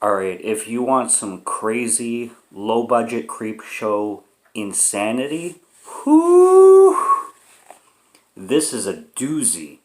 Alright, if you want some crazy, low budget creep show insanity, whoo, this is a doozy.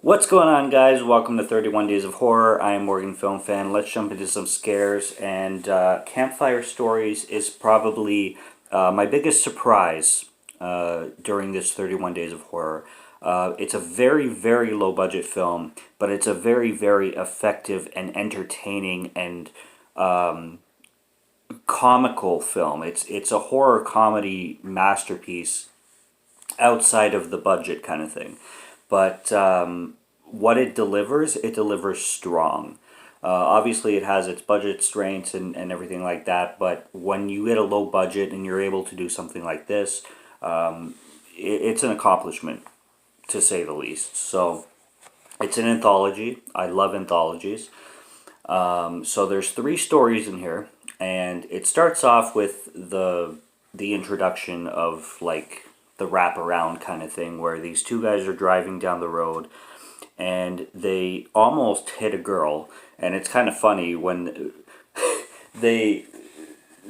What's going on, guys? Welcome to 31 Days of Horror. I am Morgan Film Fan. Let's jump into some scares. And Campfire Stories is probably my biggest surprise during this 31 Days of Horror. It's a very, very low budget film, but it's a very, very effective and entertaining and comical film. It's a horror comedy masterpiece outside of the budget kind of thing. But what it delivers strong. Obviously, it has its budget strengths and everything like that, but when you get a low budget and you're able to do something like this, it's an accomplishment, to say the least. So, it's an anthology. I love anthologies. So there's 3 stories in here, and it starts off with the introduction of, like, the wraparound kind of thing, where these 2 guys are driving down the road and they almost hit a girl. And it's kind of funny when they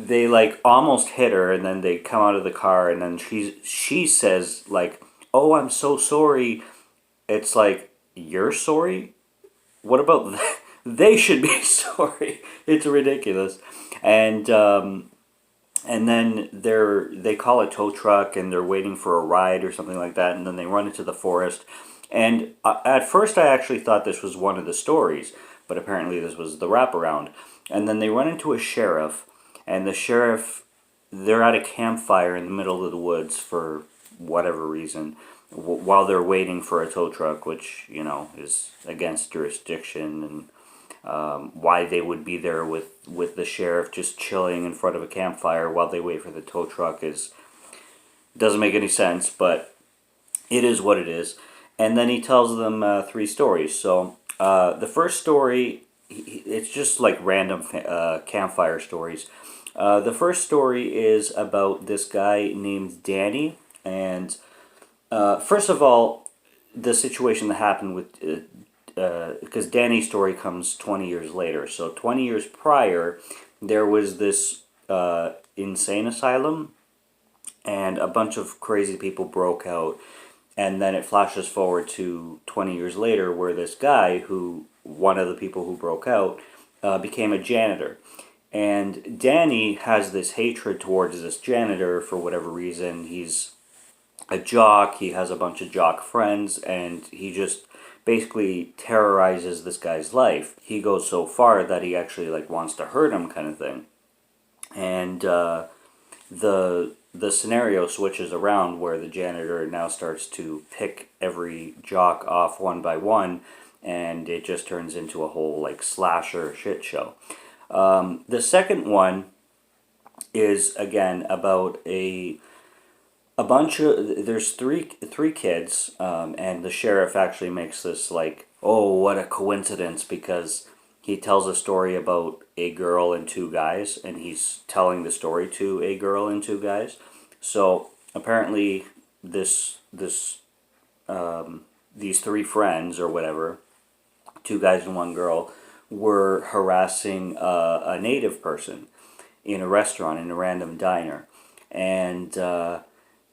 like almost hit her, and then they come out of the car, and then she says, like, "Oh, I'm so sorry." It's like, you're sorry? What about that? They should be sorry. It's ridiculous. And then they call a tow truck, and they're waiting for a ride or something like that, and then they run into the forest. And at first I actually thought this was one of the stories, but apparently this was the wraparound. And then they run into a sheriff, and the sheriff, they're at a campfire in the middle of the woods for whatever reason, while they're waiting for a tow truck, which, you know, is against jurisdiction, and why they would be there with the sheriff just chilling in front of a campfire while they wait for the tow truck doesn't make any sense, but it is what it is. And then he tells them 3 stories. So the first story, it's just like random campfire stories. The first story is about this guy named Danny, and first of all, the situation that happened with because Danny's story comes 20 years later. So 20 years prior, there was this insane asylum, and a bunch of crazy people broke out. And then it flashes forward to 20 years later, where this guy, one of the people who broke out, became a janitor. And Danny has this hatred towards this janitor for whatever reason. He's a jock, he has a bunch of jock friends, and he just basically terrorizes this guy's life. He goes so far that he actually, like, wants to hurt him, kind of thing. And the scenario switches around, where the janitor now starts to pick every jock off one by one, and it just turns into a whole, like, slasher shit show. The second one is, again, about there's three kids, and the sheriff actually makes this, like, oh, what a coincidence, because he tells a story about a girl and 2 guys, and he's telling the story to a girl and 2 guys. So apparently these 3 friends or whatever, 2 guys and 1 girl, were harassing a native person in a restaurant, in a random diner, and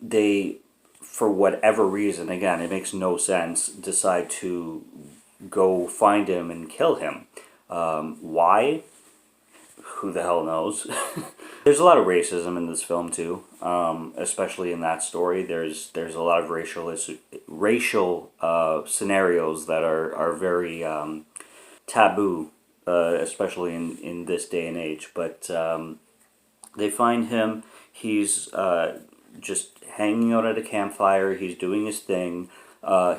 they, for whatever reason, again, it makes no sense, decide to go find him and kill him. Why? Who the hell knows? There's a lot of racism in this film too, especially in that story. There's a lot of racial scenarios that are very taboo especially in this day and age. But they find him. He's just hanging out at a campfire. He's doing his thing.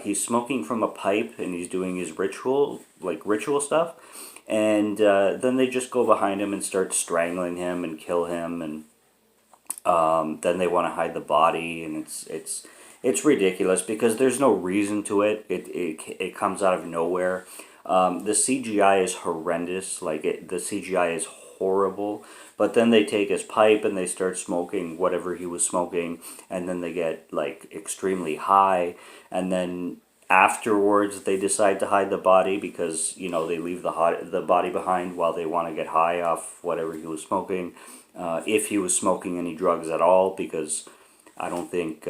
He's smoking from a pipe and he's doing his ritual stuff. And then they just go behind him and start strangling him and kill him. And then they want to hide the body, and it's ridiculous because there's no reason to it. It comes out of nowhere. The CGI is horrendous. The CGI is horrible. But then they take his pipe and they start smoking whatever he was smoking, and then they get like extremely high, and then afterwards they decide to hide the body because they leave the body behind while they want to get high off whatever he was smoking, if he was smoking any drugs at all, because I don't think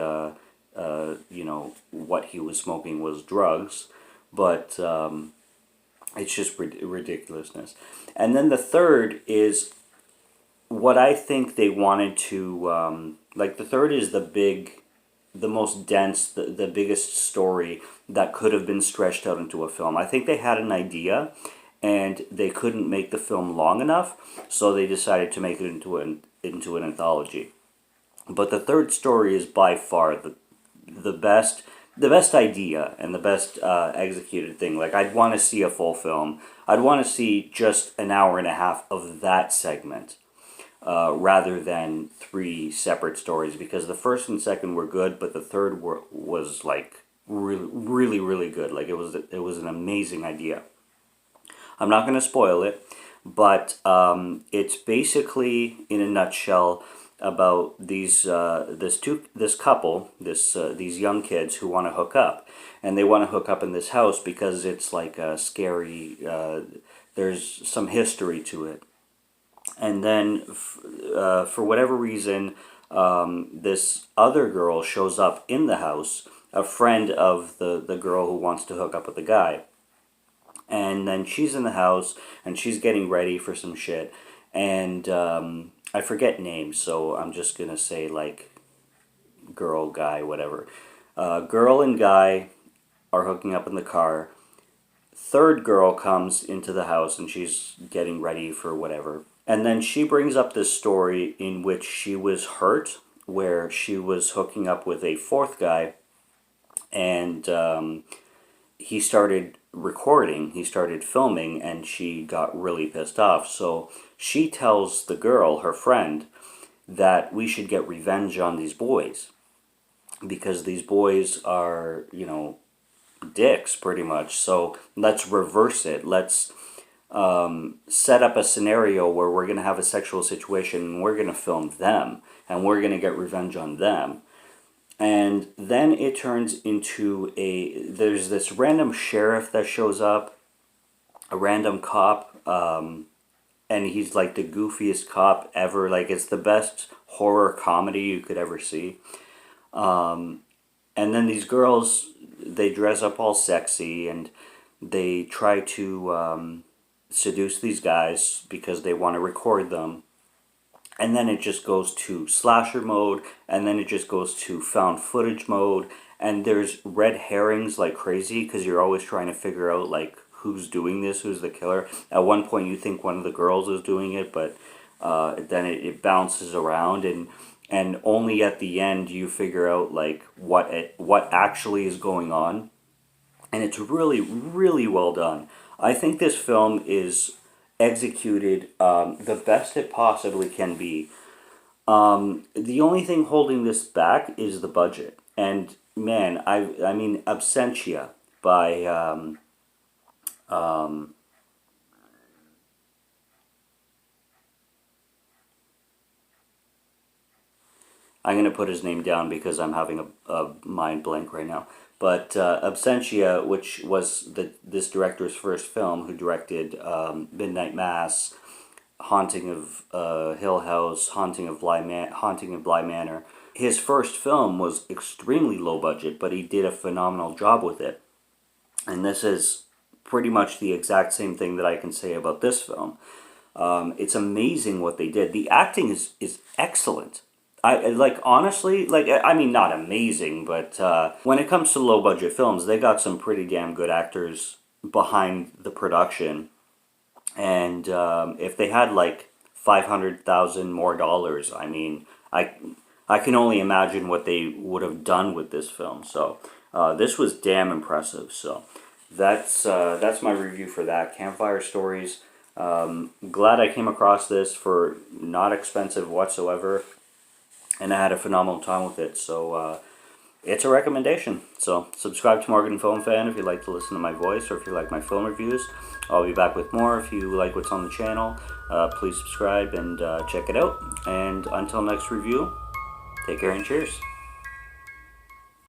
what he was smoking was drugs, but it's just ridiculousness. And then the third is what I think they wanted to the third is the most dense, the biggest story that could have been stretched out into a film. I think they had an idea and they couldn't make the film long enough, so they decided to make it into an anthology. But the third story is by far the best idea and the best executed thing. Like, I'd want to see a full film. I'd want to see just an hour and a half of that segment, rather than three separate stories, because the first and second were good, but the third was like really, really, really good. Like, it was an amazing idea. I'm not going to spoil it, but it's basically, in a nutshell, about these couple, these young kids who want to hook up, and they want to hook up in this house because it's like a scary. There's some history to it, and then for whatever reason, this other girl shows up in the house, a friend of the girl who wants to hook up with the guy. And then she's in the house and she's getting ready for some shit, and I forget names, so I'm just gonna say like girl, guy, whatever. Girl and guy are hooking up in the car. Third girl comes into the house and she's getting ready for whatever. And then she brings up this story in which she was hurt, where she was hooking up with a fourth guy, and he started recording, he started filming, and she got really pissed off. So she tells the girl, her friend, that we should get revenge on these boys because these boys are, dicks pretty much. So let's reverse it. Let's set up a scenario where we're going to have a sexual situation and we're going to film them and we're going to get revenge on them. And then it turns into there's this random sheriff that shows up, a random cop, and he's like the goofiest cop ever. Like, it's the best horror comedy you could ever see. And then these girls, they dress up all sexy and they try to seduce these guys because they want to record them. And then it just goes to slasher mode, and then it just goes to found footage mode, and there's red herrings like crazy because you're always trying to figure out like who's doing this, who's the killer. At one point you think one of the girls is doing it, but then it bounces around, and only at the end you figure out like what actually is going on, and it's really, really well done. I think this film is executed the best it possibly can be. The only thing holding this back is the budget. And man, I mean, Absentia by I'm going to put his name down because I'm having a mind blank right now. But Absentia, which was this director's first film, who directed Midnight Mass, Haunting of Hill House, Haunting of Bly Manor. His first film was extremely low budget, but he did a phenomenal job with it. And this is pretty much the exact same thing that I can say about this film. It's amazing what they did. The acting is excellent. Honestly, I mean, not amazing, but when it comes to low budget films, they got some pretty damn good actors behind the production. And if they had like 500,000 more dollars, I mean, I can only imagine what they would have done with this film. So this was damn impressive. So that's my review for that. Campfire Stories. Glad I came across this for not expensive whatsoever, and I had a phenomenal time with it. So it's a recommendation. So subscribe to Morgan Film Fan if you like to listen to my voice, or if you like my film reviews. I'll be back with more. If you like what's on the channel, please subscribe and check it out. And until next review, take care and cheers.